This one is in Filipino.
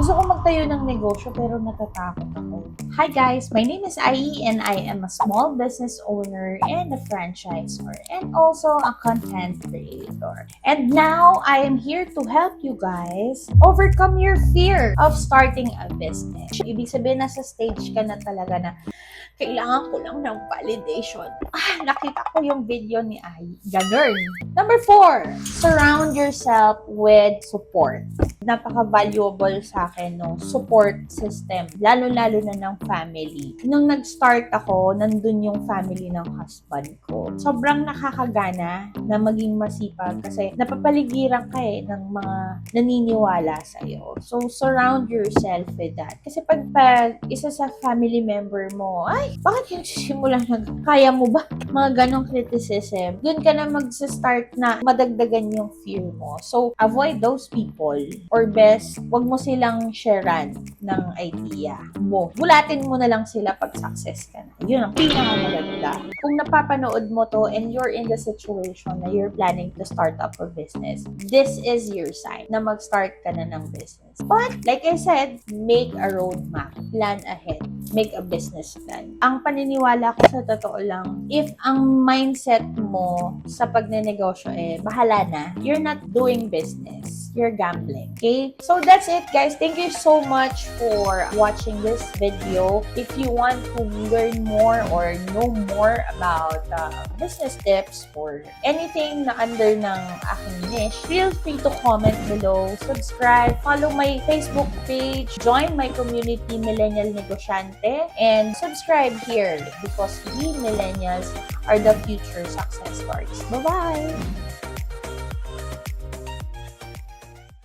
Gusto ko magtayo ng negosyo pero natatakot ako. Hi guys, my name is Ai and I am a small business owner and a franchisor and also a content creator. And now I am here to help you guys overcome your fear of starting a business. Ibig sabihin, nasa stage ka na talaga na kailangan ko lang ng validation. Nakita ko yung video ni Ai. Ganun. Number 4, surround yourself with support. Napaka-valuable sa akin no support system, lalo-lalo na ng family. Nung nag-start ako, nandun yung family ng husband ko. Sobrang nakakagana na maging masipag kasi napapaligiran ka ng mga naniniwala sa'yo. So, surround yourself with that. Kasi pag isa sa family member mo, ay, bakit yung simulan na kaya mo ba? Mga ganong criticism, dun ka na mag-start na madagdagan yung fear mo. So, avoid those people. Or best, wag mo silang sharean ng idea mo. Bulatin mo na lang sila pag success ka na. Yun ang pinakamaganda. Kung napapanood mo to and you're in the situation na you're planning to start up a business, this is your sign na mag-start ka na ng business. But, like I said, make a roadmap. Plan ahead. Make a business plan. Ang paniniwala ko sa totoo lang, if ang mindset mo sa pagnenegosyo bahala na, you're not doing business. You're gambling. Okay? So that's it, guys. Thank you so much for watching this video. If you want to learn more or know more about business tips or anything na under ng aking niche, feel free to comment below, subscribe, follow my Facebook page, join my community Millennial Negosyante, and subscribe here because we millennials are the future success stories. Bye-bye!